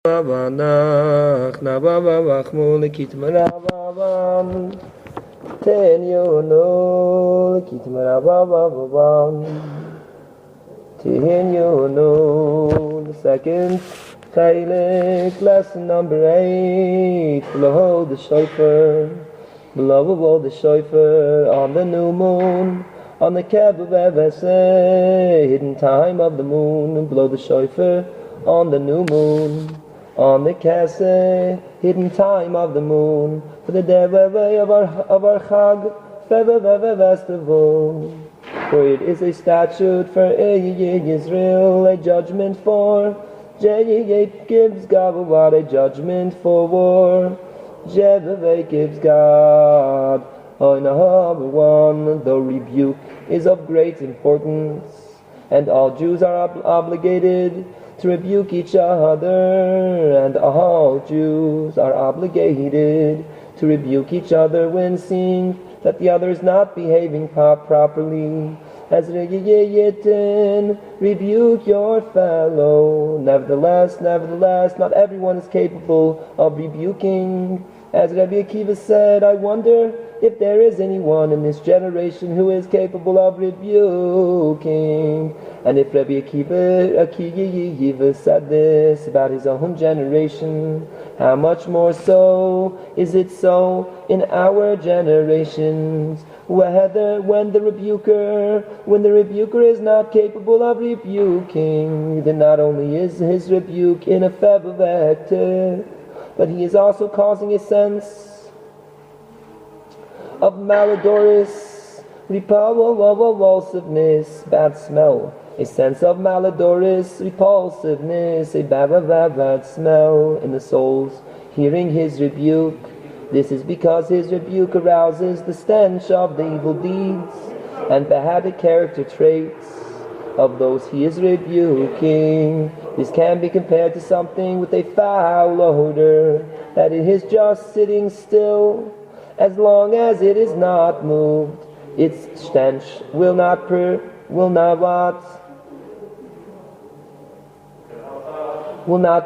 nach lekutei merababan ten you know lekutei merababan ten you know. The second chalik, lesson number 8. Blow the shofar, blow the shofar on the new moon, on the bezH, hidden time of the moon. Blow the shofar on the new moon, on the kaseh, hidden time of the moon, for the day of our chag, festival. For it is a statute for Israel, a judgment for gives God a judgment for war. Gives God. Number 1, the rebuke is of great importance, and all Jews are obligated to rebuke each other, and all Jews are obligated to rebuke each other when seeing that the other is not behaving properly. As rebuke your fellow. Nevertheless, not everyone is capable of rebuking. As Rabbi Akiva said, I wonder if there is anyone in this generation who is capable of rebuking. And if Rabbi Akiva said this about his own generation, how much more so is it so in our generations? When the rebuker is not capable of rebuking, then not only is his rebuke ineffective, but he is also causing a sense of malodorous repulsiveness, bad smell. A sense of malodorous repulsiveness, a bad smell in the souls hearing his rebuke. This is because his rebuke arouses the stench of the evil deeds and bad character traits of those he is rebuking. This can be compared to something with a foul odor, that it is just sitting still. As long as it is not moved, its stench will not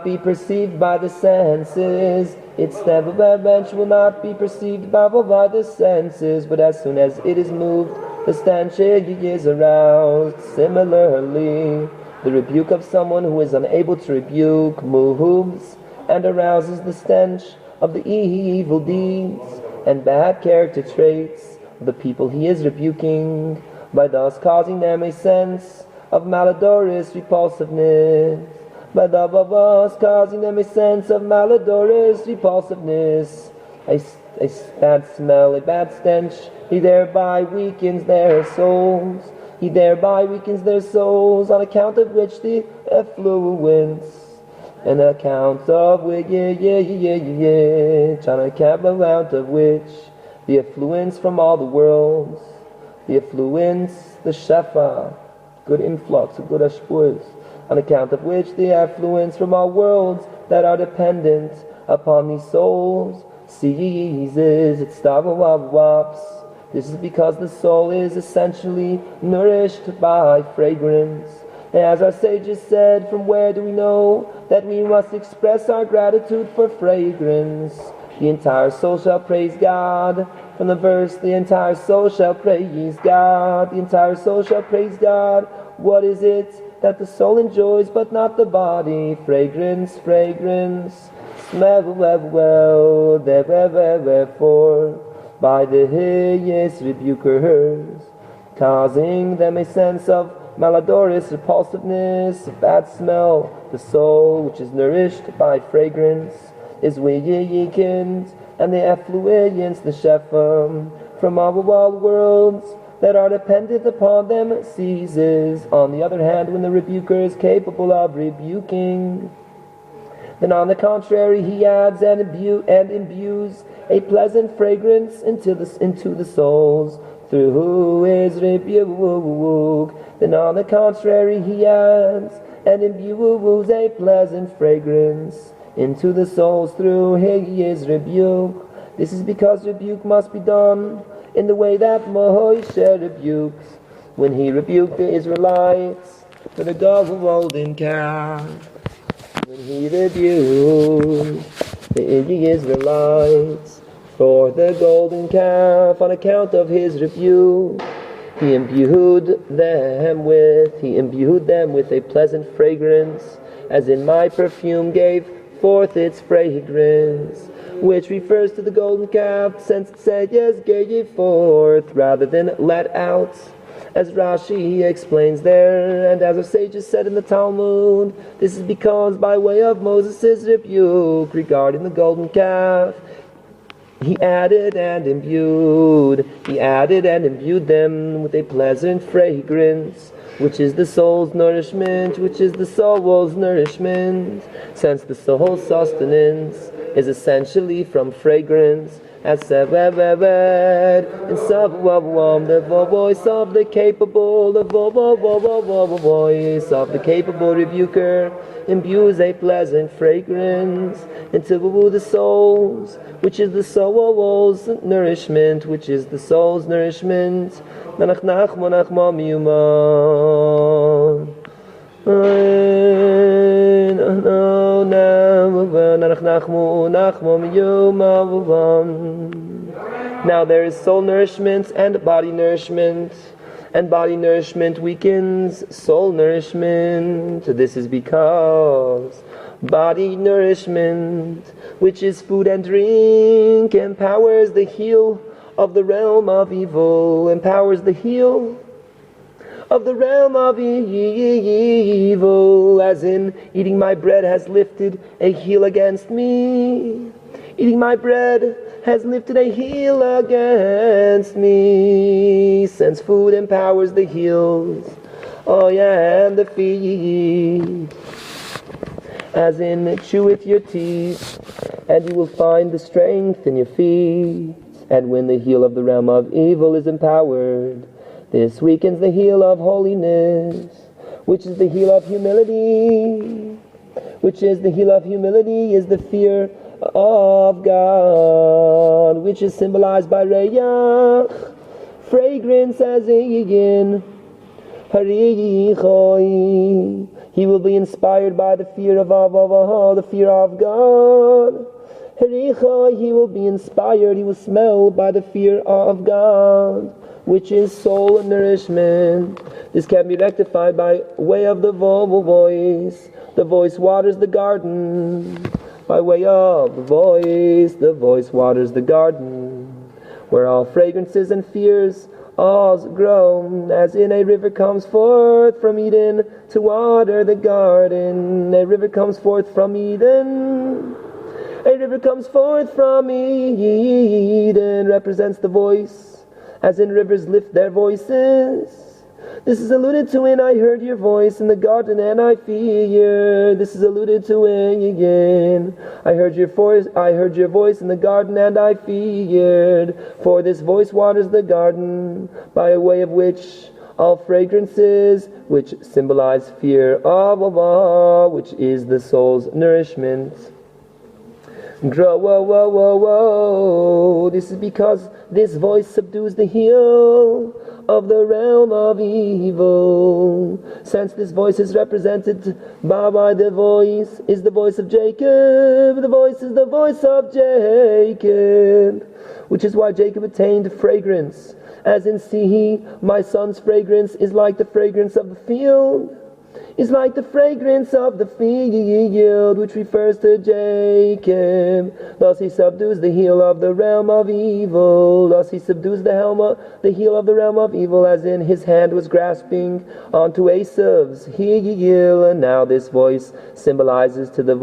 be perceived by the senses. Its stench will not be perceived by the senses, but as soon as it is moved, the stench is aroused. Similarly, the rebuke of someone who is unable to rebuke moves and arouses the stench of the evil deeds and bad character traits of the people he is rebuking, by thus causing them a sense of malodorous repulsiveness. A bad smell, a bad stench. He thereby weakens their souls. On account of which the effluence, the affluence from all the worlds, the shefa, good influx, good ashpuz, on account of which the affluence from all worlds that are dependent upon these souls ceases, it stops. This is because the soul is essentially nourished by fragrance. And as our sages said, from where do we know that we must express our gratitude for fragrance? The entire soul shall praise God. From the verse, the entire soul shall praise God. What is it that the soul enjoys but not the body? Fragrance. Smell well, therefore, by the highest rebukers, causing them a sense of malodorous repulsiveness, of bad smell. The soul, which is nourished by fragrance, is weakened, and the effluence, the shefa, from all worlds that are dependent upon them ceases. On the other hand, when the rebuker is capable of rebuking, then on the contrary he adds and imbues a pleasant fragrance into the souls through his rebuke. Then on the contrary he adds and imbues a pleasant fragrance into the souls through his rebuke. This is because rebuke must be done in the way that Moshe rebukes when he rebuked the Israelites for the golden calf. when he rebuked the Israelites for the golden calf on account of his rebuke. He imbued them with a pleasant fragrance, as in my perfume gave forth its fragrance, which refers to the golden calf, since it said, yes, gave forth, rather than let out, as Rashi explains there, and as our sages said in the Talmud. This is because by way of Moses' rebuke regarding the golden calf, he added and imbued them with a pleasant fragrance, which is the soul's nourishment, since the soul's sustenance is essentially from fragrance, as said in the voice of the capable rebuker imbues a pleasant fragrance into the souls, which is the soul's nourishment, nanach, nachma, meuman. Now there is soul nourishment and body nourishment, and body nourishment weakens soul nourishment. This is because body nourishment, which is food and drink, empowers the heel of the realm of evil, as in eating my bread has lifted a heel against me. Eating my bread has lifted a heel against me, since food empowers the heels, and the feet. As in, chew with your teeth, and you will find the strength in your feet. And when the heel of the realm of evil is empowered, this weakens the heel of holiness, which is the heel of humility. Is the fear of God, which is symbolized by reyach, fragrance, as in harichoi. He will be inspired by the fear of God. Harichoi, he will be inspired, he will smell by the fear of God, which is soul nourishment. This can be rectified by way of the voice. The voice waters the garden. By way of the voice waters the garden, where all fragrances and fears all grow, as in a river comes forth from Eden to water the garden. A river comes forth from Eden. Represents the voice, as in rivers lift their voices. This is alluded to in I heard your voice in the garden and I feared. This is alluded to in again. I heard your voice in the garden and I feared. For this voice waters the garden, by way of which all fragrances, which symbolize fear of Allah, which is the soul's nourishment, grow. This is because this voice subdues the heel of the realm of evil. Since this voice is represented by the voice, is the voice of Jacob. The voice is the voice of Jacob, which is why Jacob attained fragrance. As in, see, my son's fragrance is like the fragrance of the field. Which refers to Jacob. Thus he subdues the heel of the realm of evil. As in his hand was grasping onto Esav's heel. And now this voice symbolizes the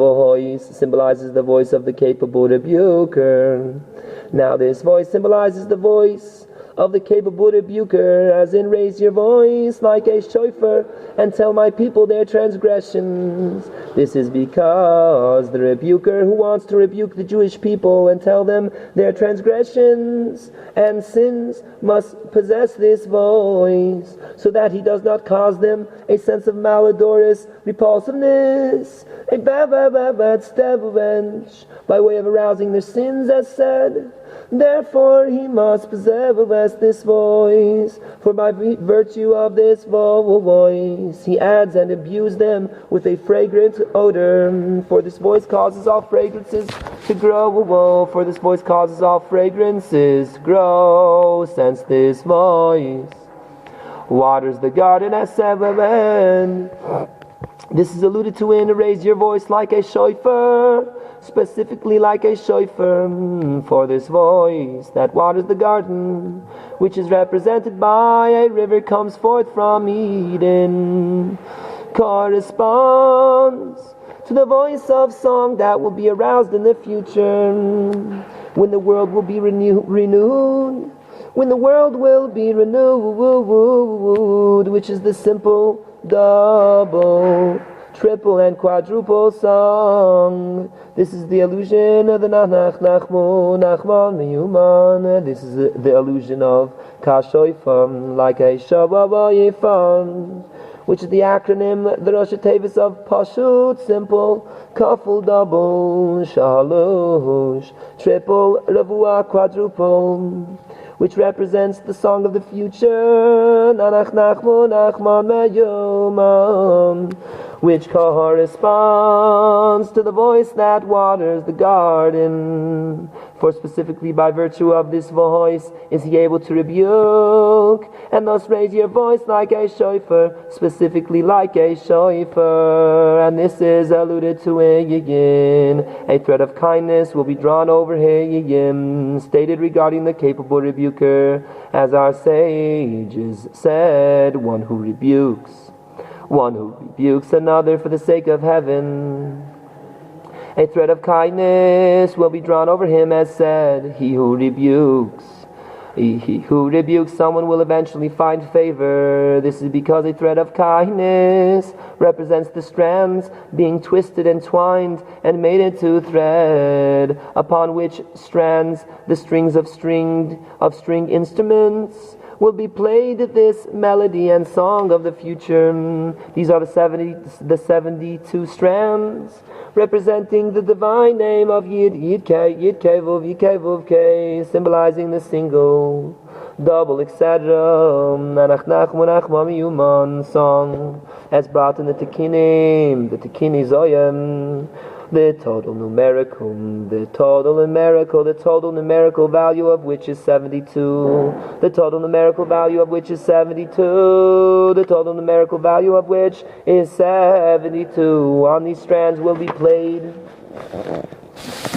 voice of the capable rebuker. Now this voice symbolizes the voice of the capable rebuker, as in raise your voice like a shofar and tell my people their transgressions. This is because the rebuker who wants to rebuke the Jewish people and tell them their transgressions and sins must possess this voice, so that he does not cause them a sense of malodorous repulsiveness, a bad by way of arousing their sins, as said. Therefore he must possess bless this voice, for by virtue of this voice he adds and imbues them with a fragrant odor. For this voice causes all fragrances to grow. For this voice causes all fragrances to grow. Since this voice waters the garden as seforim. This is alluded to in raise your voice like a shofar, specifically like a shofar. For this voice that waters the garden, which is represented by a river, comes forth from Eden, corresponds to the voice of song that will be aroused in the future, when the world will be renewed. When the world will be renewed, which is the simple, double, triple, and quadruple song. This is the illusion of the nanach, nachman, meuman. This is the illusion of kashoifam, like a shabbayifam, which is the acronym, the Rosh Tevis of Pashut, simple, kaful, double, shalosh, triple, ravua, quadruple, which represents the song of the future, nanach, nachman, meuman, which corresponds to the voice that waters the garden. For specifically by virtue of this voice is he able to rebuke, and thus raise your voice like a shofar, specifically like a shofar. And this is alluded to again. A thread of kindness will be drawn over him, stated regarding the capable rebuker, as our sages said, one who rebukes another for the sake of heaven. A thread of kindness will be drawn over him, as said, he who rebukes someone will eventually find favor. This is because a thread of kindness represents the strands being twisted and twined and made into thread, upon which strands the strings of string instruments will be played this melody and song of the future. These are the 72 strands, representing the divine name of Yid Kei, symbolizing the single, double, etc. Nanach, nachma, meuman song, as brought in the Tekini Zoyim. The total numerical value of which is 72. The total numerical value of which is 72. The total numerical value of which is 72. On these strands will be played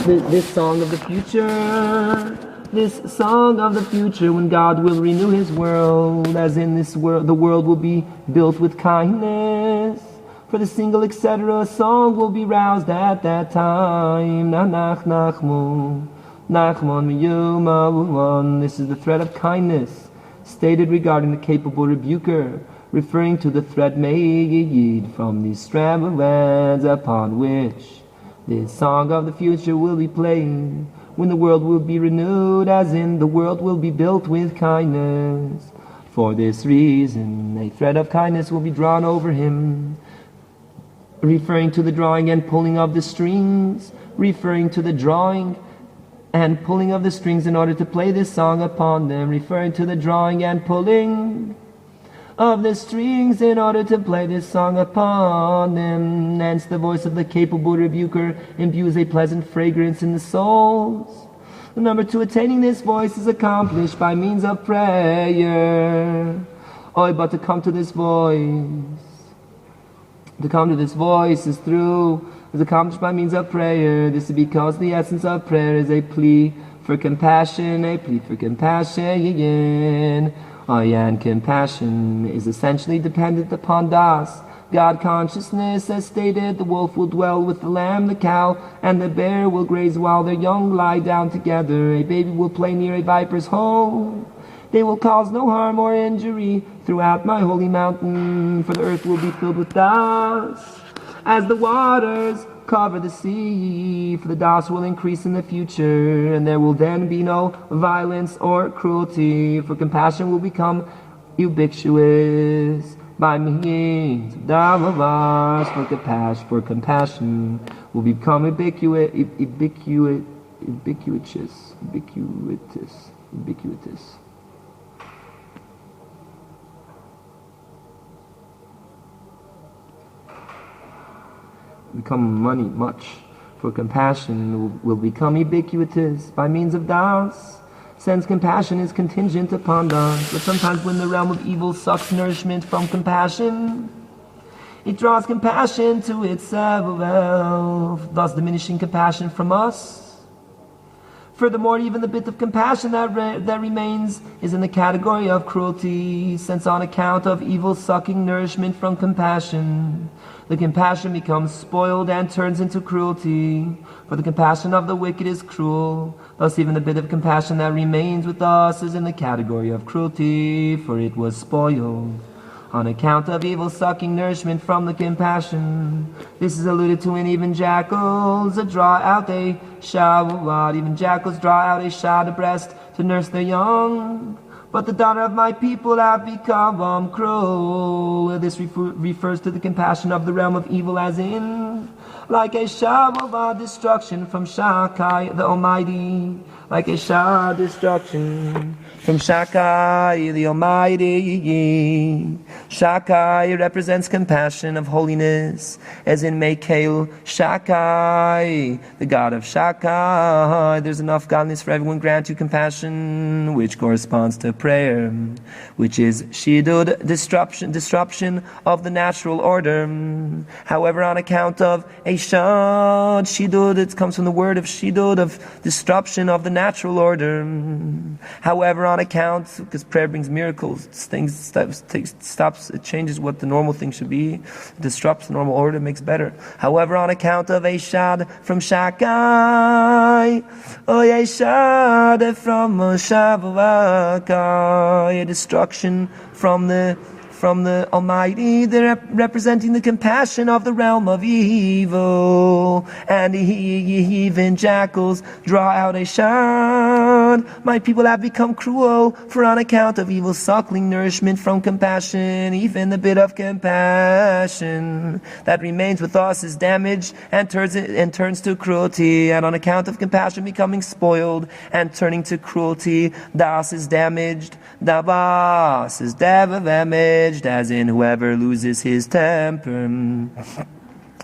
this song of the future. This song of the future, when God will renew his world, as in this world, the world will be built with kindness. For the single, etc. song will be roused at that time. Nanach, nachman, meuman. This is the thread of kindness, stated regarding the capable rebuker, referring to the thread made from these strands upon which this song of the future will be played, when the world will be renewed, as in the world will be built with kindness. For this reason, a thread of kindness will be drawn over him, referring to the drawing and pulling of the strings, referring to the drawing and pulling of the strings in order to play this song upon them, referring to the drawing and pulling of the strings in order to play this song upon them. Hence the voice of the capable rebuker imbues a pleasant fragrance in the souls. Number 2, attaining this voice is accomplished by means of prayer. But to come to this voice is accomplished by means of prayer. This is because the essence of prayer is a plea for compassion, and compassion is essentially dependent upon das, God consciousness. As stated, the wolf will dwell with the lamb, the cow, and the bear will graze while their young lie down together. A baby will play near a viper's hole. They will cause no harm or injury throughout my holy mountain, for the earth will be filled with das, as the waters cover the sea. For the das will increase in the future, and there will then be no violence or cruelty, for compassion will become ubiquitous by means of davavas. For compassion will become ubiquitous. become much. For compassion will become ubiquitous by means of das, since compassion is contingent upon das. But sometimes when the realm of evil sucks nourishment from compassion, it draws compassion to itself, thus diminishing compassion from us. Furthermore, even the bit of compassion that remains is in the category of cruelty, since on account of evil sucking nourishment from compassion, the compassion becomes spoiled and turns into cruelty. For the compassion of the wicked is cruel, thus even the bit of compassion that remains with us is in the category of cruelty, for it was spoiled on account of evil sucking nourishment from the compassion. This is alluded to in even jackals draw out a shah. Even jackals draw out a shah, the breast, to nurse their young. But the daughter of my people have become cruel. This refers to the compassion of the realm of evil, as in, like a shah destruction from Shakai, the Almighty. Like a shah destruction from Shakai, the Almighty. Shakai represents compassion of holiness, as in Mekel Shakai, the God of Shakai. There's enough godliness for everyone. Grant you compassion, which corresponds to prayer, which is shidud, disruption of the natural order. However, on account of a shad, shidud, it comes from the word of shidud, of disruption of the natural order. However, on account, because prayer brings miracles, things stops, it changes what the normal thing should be, it disrupts the normal order, makes better. However, on account of a shad from Shakai, a shad from Shavakai, a destruction from the Almighty, they're representing the compassion of the realm of evil. And even jackals draw out a shad. My people have become cruel, for on account of evil suckling nourishment from compassion, even the bit of compassion that remains with us is damaged and turns to cruelty. And on account of compassion becoming spoiled and turning to cruelty, das is damaged, dabas is damaged, as in whoever loses his temper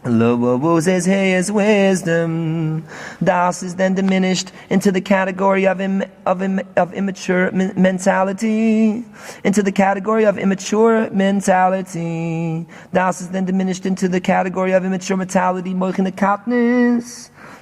loses his wisdom. Das is then diminished into the category of immature mentality. Into the category of immature mentality. Das is then diminished into the category of immature mentality, moichen,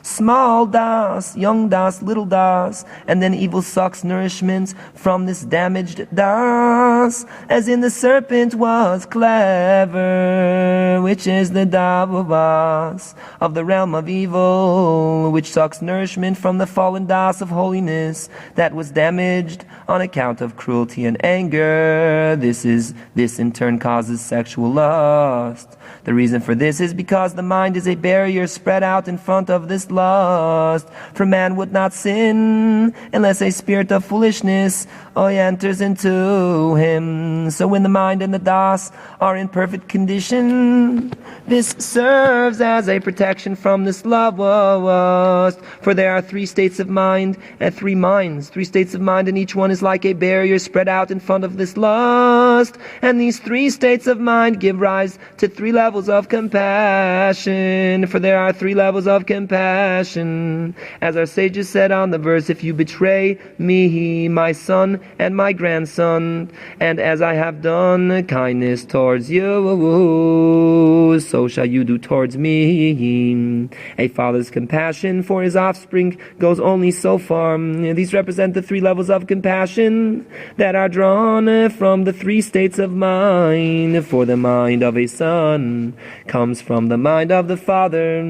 small das, young das, little das, and then evil sucks nourishment from this damaged das, as in the serpent was clever, which is the davas of the realm of evil, which sucks nourishment from the fallen das of holiness that was damaged on account of cruelty and anger. This in turn causes sexual lust. The reason for this is because the mind is a barrier spread out in front of this lust. For man would not sin unless a spirit of foolishness enters into him. So when the mind and the das are in perfect condition, this serves as a protection from this lust. For there are three states of mind and three minds, three states of mind, and each one is like a barrier spread out in front of this lust. And these three states of mind give rise to three levels of compassion. For there are three levels of compassion. As our sages said on the verse, if you betray me, my son and my grandson, and as I have done kindness towards you, so shall you do towards me. A father's compassion for his offspring goes only so far. These represent the three levels of compassion that are drawn from the three states of mind. For the mind of a son comes from the mind of the father.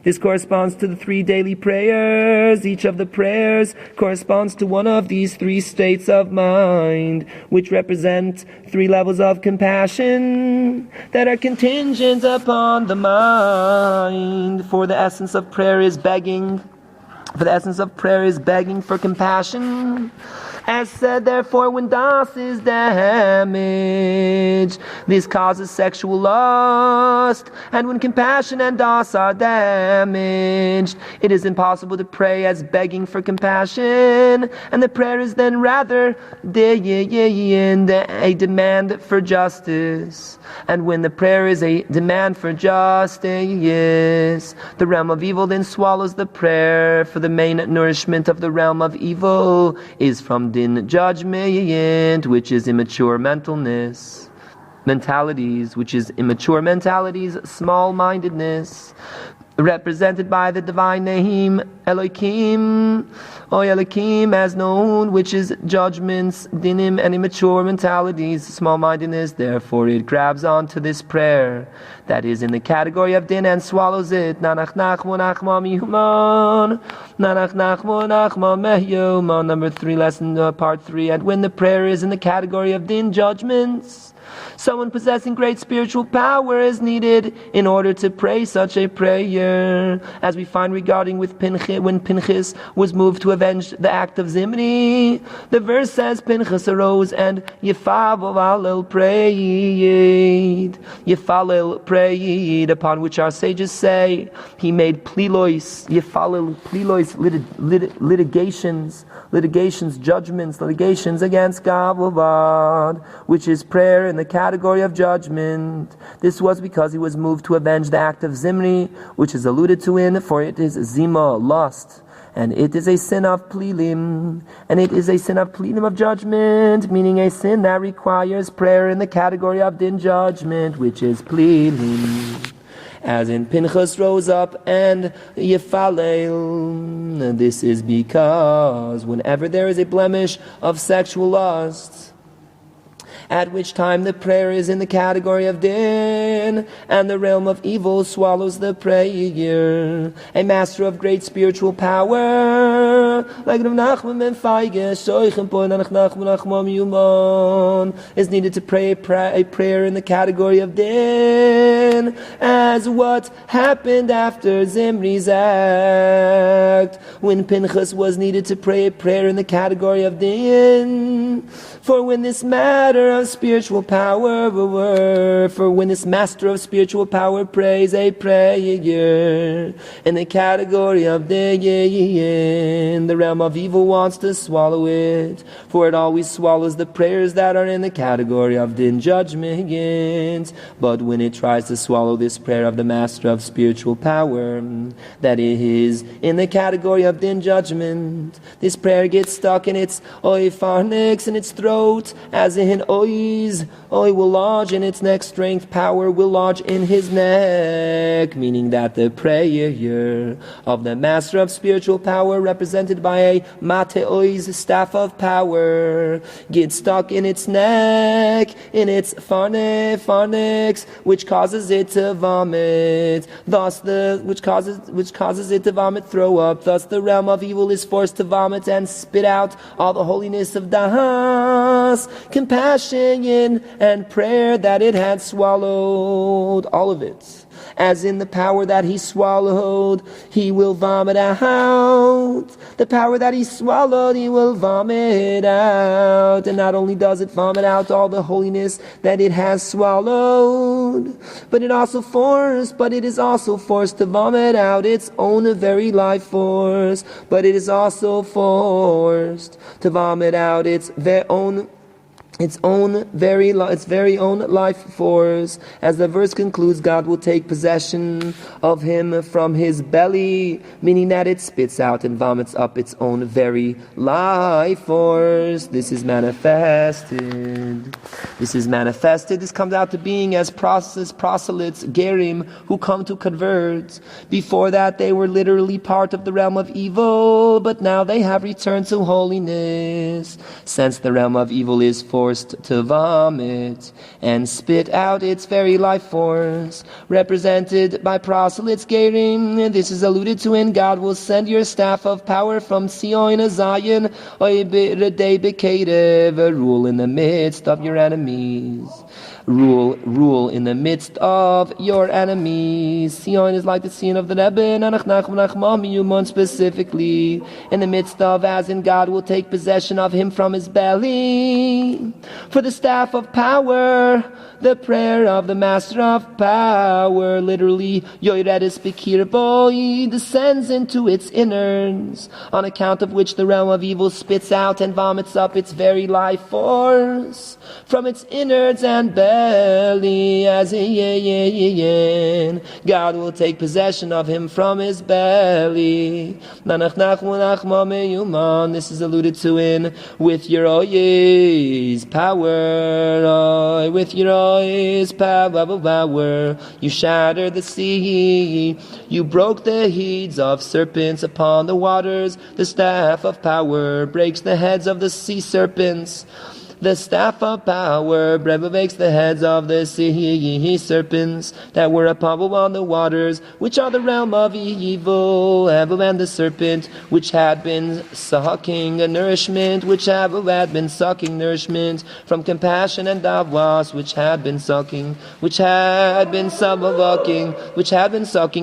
This corresponds to the three daily prayers. Each of the prayers corresponds to one of these three states of mind, which represent three levels of compassion that are contingent upon the mind. For the essence of prayer is begging. For the essence of prayer is begging for compassion. As said, therefore, when das is damaged, this causes sexual lust. And when compassion and das are damaged, it is impossible to pray as begging for compassion. And the prayer is then rather a demand for justice. And when the prayer is a demand for justice, the realm of evil then swallows the prayer, for the main nourishment of the realm of evil is from din judgment, which is immature mentalities, small-mindedness, represented by the divine name Elohim, or Elohim as known, which is judgments, dinim, and immature mentalities, small-mindedness. Therefore it grabs onto this prayer that is in the category of din and swallows it. Nanach, nachma, nachma, meuman. Nanach, nachma, nachma, meuman. Number 3, lesson part 3. And when the prayer is in the category of din, judgments, someone possessing great spiritual power is needed in order to pray such a prayer, as we find regarding with Pinchas, when Pinchas was moved to avenge the act of Zimri. The verse says, Pinchas arose and Yefalel prayed, upon which our sages say he made plilois, litigations, judgments, litigations against Gavavad, which is prayer in the category of judgment. This was because he was moved to avenge the act of Zimri, which is alluded to in, for it is zima, lust, and it is a sin of plilim, and it is a sin of plilim of judgment, meaning a sin that requires prayer in the category of din judgment, which is plilim. As in Pinchas rose up and Yefalel. This is because whenever there is a blemish of sexual lust, at which time the prayer is in the category of din, and the realm of evil swallows the prayer. A master of great spiritual power, like nachman ben feige, meuman, is needed to pray a prayer in the category of din, as what happened after Zimri's act, when Pinchas was needed to pray a prayer in the category of din. For when this master of spiritual power prays a prayer in the category of din, the realm of evil wants to swallow it, for it always swallows the prayers that are in the category of din judgment. But when it tries to swallow this prayer of the master of spiritual power that is in the category of din judgment, this prayer gets stuck in its oifarnix, in its throat, as in ois will lodge in its neck, strength, power will lodge in his neck, meaning that the prayer of the master of spiritual power, represented by a mateois, staff of power, gets stuck in its neck, in its farnix, which causes it to vomit, which causes it to vomit, throw up. Thus the realm of evil is forced to vomit and spit out all the holiness of das, compassion, and prayer that it had swallowed, all of it. As in the power that he swallowed, he will vomit out. The power that he swallowed, he will vomit out. And not only does it vomit out all the holiness that it has swallowed, but it is also forced to vomit out its own very life force. But it is also forced to vomit out its very own life force. As the verse concludes, God will take possession of him from his belly, meaning that it spits out and vomits up its own very life force. This is manifested. This comes out to being as proselytes, gerim, who come to convert. Before that, they were literally part of the realm of evil, but now they have returned to holiness. Since the realm of evil is forced to vomit and spit out its very life force, represented by proselytes gerim. This is alluded to in God will send your staff of power from Sion, Zion, rule in the midst of your enemies. Rule in the midst of your enemies. Sion is like the scene of the rebbe, nanach, nachma, meuman specifically, in the midst of, as in God will take possession of him from his belly. For the staff of power, the prayer of the master of power, literally, yoiredis bikirbo, descends into its innards, on account of which the realm of evil spits out and vomits up its very life force from its innards and belly, as in God will take possession of him from his belly. Nanach, nachma, meuman. This is alluded to in with your holiest power, with your holiest power. You shattered the sea, you broke the heads of serpents upon the waters. The staff of power breaks the heads of the sea serpents. The staff of power breaks the heads of the sea serpents that were upon the waters, which are the realm of evil, and the serpent which had been sucking nourishment, which had been sucking nourishment from compassion and davos, which had been sucking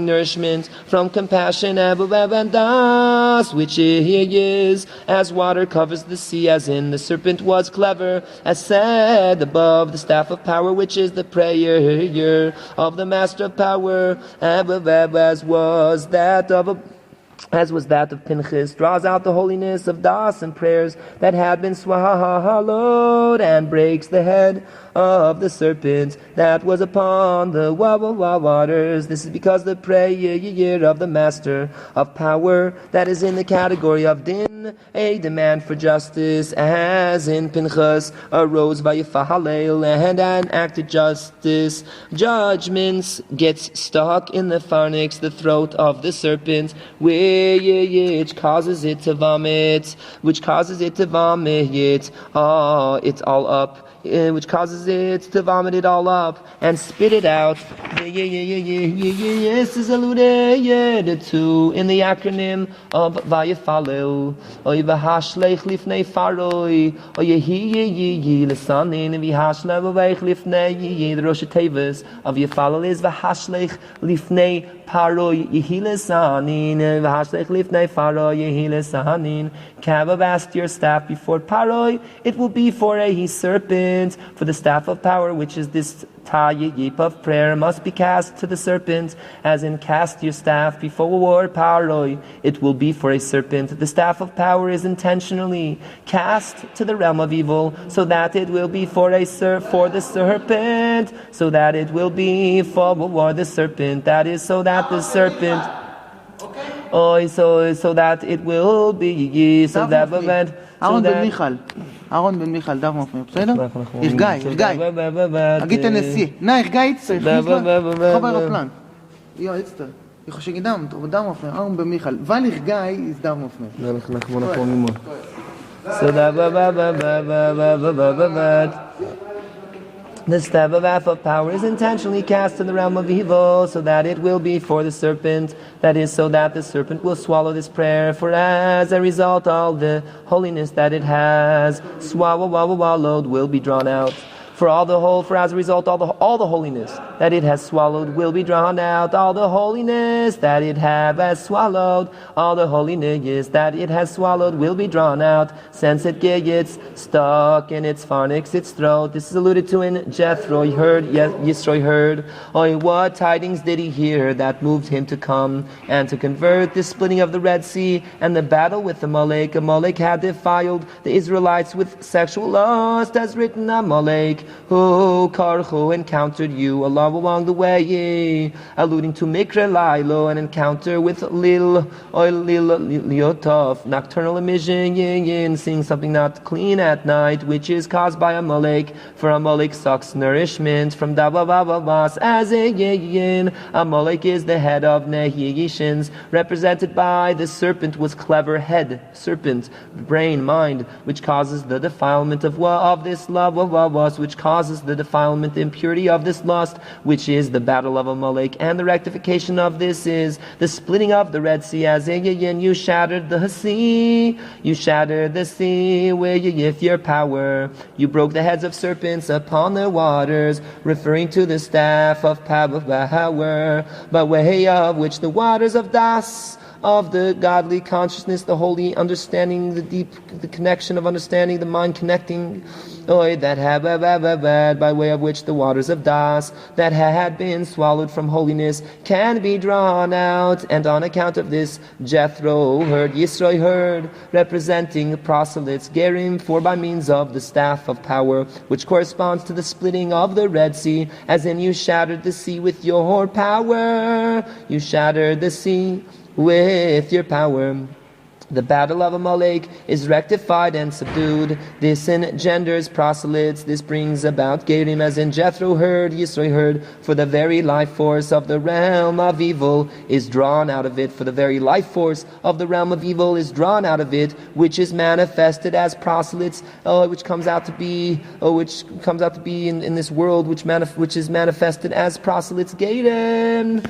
nourishment from compassion and das, which is as water covers the sea, as in the serpent was clever, as said above, the staff of power, which is the prayer of the master of power, as was that of Pinchas, draws out the holiness of das and prayers that had been swallowed, and breaks the head of the serpent that was upon the waters. This is because the prayer of the master of power, that is in the category of din, a demand for justice, as in Pinchas, arose by Halel and acted justice. Judgments gets stuck in the pharynx, the throat of the serpent, which causes it to vomit. It's all up. Which causes it to vomit it all up and spit it out. This is alluded to in the acronym of Vayifalel. Oy v'hashlech lifnei faroi. Oy yehi l'sanin v'hashlech lifnei. The Rosh Tevis of Yifalel is v'hashlech lifnei paroi yehi l'sanin v'hashlech lifnei faroi yehi l'sanin. Cast your staff before paroi, it will be for a serpent. For the staff of power, which is this yip of prayer, must be cast to the serpent, as in cast your staff before paroi, it will be for a serpent. The staff of power is intentionally cast to the realm of evil, so that it will be for the serpent, so that it will be for the serpent. That is, so that the serpent. So that it will be, so that event. אהרון בן מיכל, דף מפנה, בסדר? ירגאי. אגיד את הנשיא. ירגאי צריך חוב אירופלן. אצטר. יכול שגידם, דף מפנה, אהרון בן מיכל. אבל ירגאי is דף מפנה. So that the staff of power is intentionally cast in the realm of evil, so that it will be for the serpent. That is, so that the serpent will swallow this prayer. For as a result, all the holiness that it has swallowed will be drawn out. For as a result, all the holiness that it has swallowed will be drawn out. All the holiness that it has swallowed, all the holiness that it has swallowed will be drawn out, since it gets stuck in its pharynx, its throat. This is alluded to in Jethro. Yisro heard. What tidings did he hear that moved him to come and to convert the splitting of the Red Sea and the battle with Amalek? Amalek had defiled the Israelites with sexual lust, as written, Amalek who encountered you along the way, alluding to Mikra Lailo, an encounter with Lil Liotov, nocturnal emission, seeing something not clean at night, which is caused by Amalek, for Amalek sucks nourishment from Davavavavas, as Amalek is the head of Nehiyishins, represented by the serpent was clever head, serpent, brain, mind, which causes the defilement of this love of us, which causes the defilement, the impurity of this lust, which is the battle of Amalek, and the rectification of this is the splitting of the Red Sea, as in you shattered the sea, you shattered the sea with your power, you broke the heads of serpents upon the waters, referring to the staff of power, by way of which the waters of Das, of the godly consciousness, the holy understanding, the connection of understanding, the mind connecting, by way of which the waters of Das that had been swallowed from holiness can be drawn out, and on account of this Jethro heard, Yisro heard, representing proselytes, Gerim, for by means of the staff of power, which corresponds to the splitting of the Red Sea, as in you shattered the sea with your power, you shattered the sea with your power. The battle of Amalek is rectified and subdued. This engenders proselytes. This brings about Gerim, as in Jethro heard, Yisro heard, for the very life force of the realm of evil is drawn out of it. For the very life force of the realm of evil is drawn out of it, which is manifested as proselytes, which comes out to be in this world, which is manifested as proselytes. Gerim.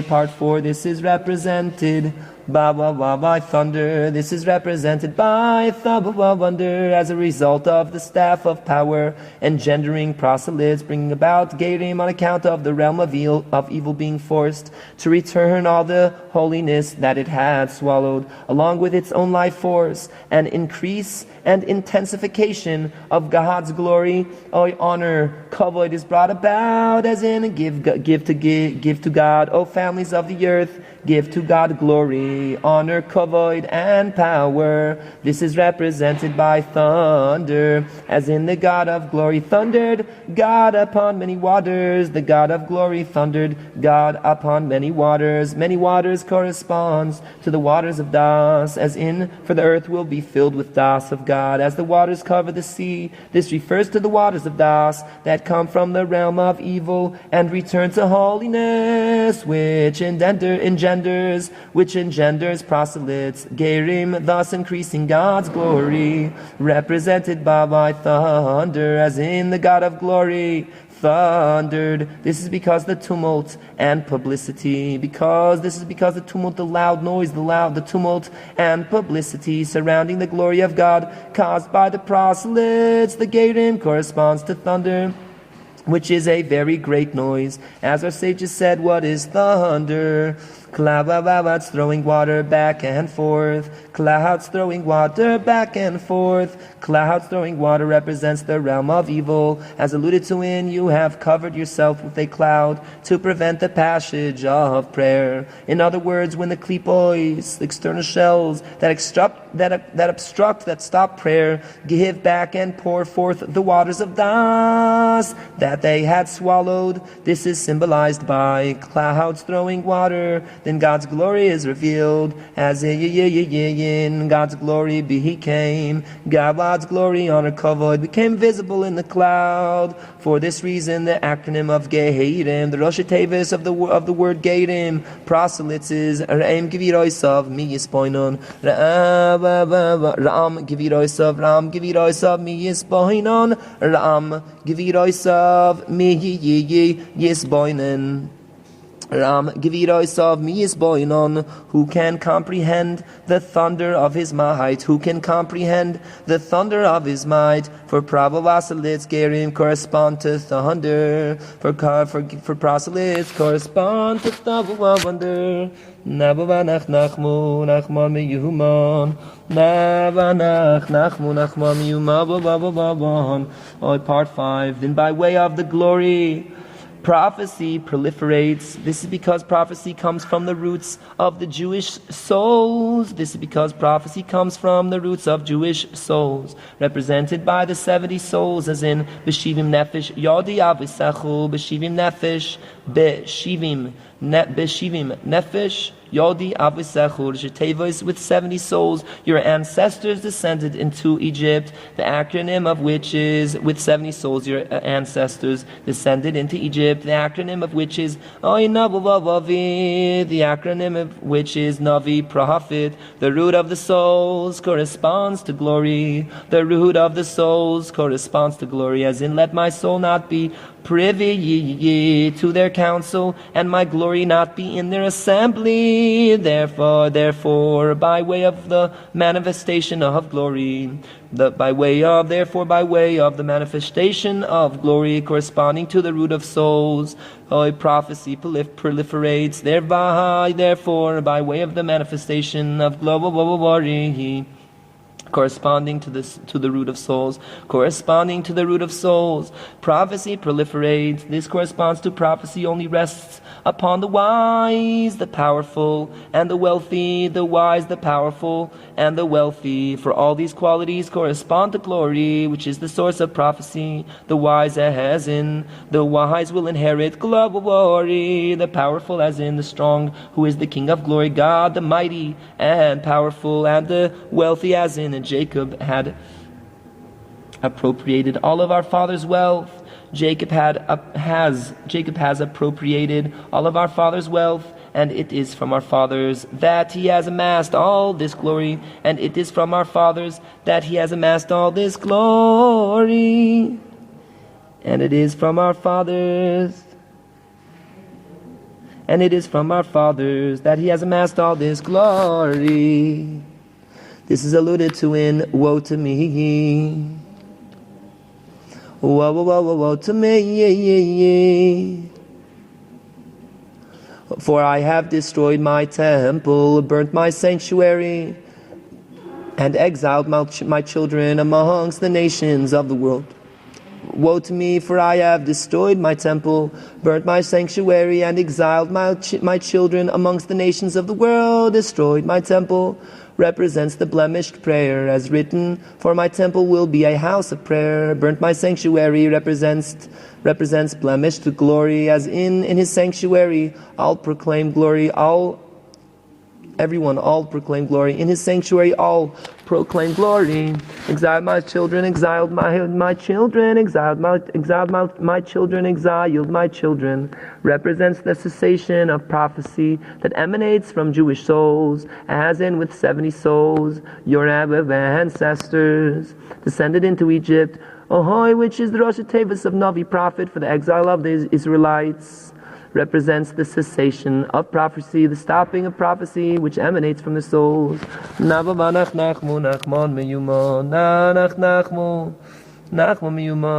Part 4. This is represented by thunder. This is represented by thunder as a result of the staff of power engendering proselytes, bringing about Gerim on account of the realm of evil being forced to return all the holiness that it had swallowed, along with its own life force, and increase and intensification of God's glory. Honor, kavod is brought about, as in give to God, families of the earth, give to God glory, honor, kavod, and power. This is represented by thunder, as in the God of glory thundered God upon many waters. The God of glory thundered God upon many waters. Many waters corresponds to the waters of Das, as in, for the earth will be filled with Das of God, as the waters cover the sea. This refers to the waters of Das that come from the realm of evil and return to holiness, which engenders proselytes, Gerim, thus increasing God's glory, represented by thunder, as in the God of glory thundered. This is because the tumult and publicity, the tumult, the loud noise, the tumult and publicity surrounding the glory of God caused by the proselytes, the Gerim corresponds to thunder, which is a very great noise. As our sages said, what is thunder? Clouds throwing water back and forth. Clouds throwing water back and forth. Clouds throwing water represents the realm of evil, as alluded to in you have covered yourself with a cloud to prevent the passage of prayer. In other words, when the klipois, the external shells that stop prayer, give back and pour forth the waters of Das that they had swallowed, this is symbolized by clouds throwing water. Then God's glory is revealed, as in God's glory became. God's glory, honor, kavod, became visible in the cloud. For this reason, the acronym of Gehirim, the Rosh Tevis of the word Gehirim, proselytes, is Ra'am Giviroisav mi Yispoinon, Ra'am Giviroisav mi Yispoinon, Ra'am Giviroisav mi Yispoinon. Ram Giviroisav mi Yisboinon, who can comprehend the thunder of his might? Who can comprehend the thunder of his might? For proselytes, Gerim correspond to thunder. For proselytes correspond to thunder. Nach nachmu nachman meuman. Nach nachman meuman. Part 5. Then by way of the glory, prophecy proliferates. This is because prophecy comes from the roots of the Jewish souls. Represented by the 70 souls, as in Beshivim Nefesh, Yodi Avisechu, Beshivim Nefesh, Beshivim Nefesh, Yodi Avisechur Shetevos with 70 souls. Your ancestors descended into Egypt, the acronym of which is with 70 souls. Your ancestors descended into Egypt, the acronym of which is Oinavavavi, the acronym of which is Navi, prophet. The root of the souls corresponds to glory. The root of the souls corresponds to glory, as in, let my soul not be privy to their counsel, and my glory not be in their assembly. Therefore, by way of the manifestation of glory, by way of the manifestation of glory corresponding to the root of souls, prophecy proliferates. Therefore, by way of the manifestation of glory, corresponding to the root of souls, prophecy proliferates. This corresponds to prophecy only rests upon the wise, the powerful, and the wealthy. The wise, the powerful, and the wealthy. For all these qualities correspond to glory, which is the source of prophecy. The wise as in, the wise will inherit glory. The powerful as in, the strong, who is the King of glory, God, the mighty and powerful, and the wealthy as in, and Jacob had appropriated all of our father's wealth. Jacob has appropriated all of our father's wealth, and it is from our fathers that he has amassed all this glory, and it is from our fathers that he has amassed all this glory, and it is from our fathers, that he has amassed all this glory. This is alluded to in woe to me. Woe to me. For I have destroyed my temple, burnt my sanctuary, and exiled my children amongst the nations of the world. Woe to me, for I have destroyed my temple, burnt my sanctuary, and exiled my children amongst the nations of the world. Destroyed my temple represents the blemished prayer, as written, for my temple will be a house of prayer. Burnt my sanctuary represents blemished glory, as in his sanctuary all proclaim glory, all proclaim glory. In his sanctuary all proclaim glory. Exiled my children, exiled my children, exiled my children, exiled my children, represents the cessation of prophecy that emanates from Jewish souls, as in with 70 souls, your ancestors descended into Egypt, which is the Rosh Tevis of Navi, prophet, for the exile of the Israelites. Represents the cessation of prophecy, the stopping of prophecy, which emanates from the souls. Nachman, meuman, nanach, nachman, meuman.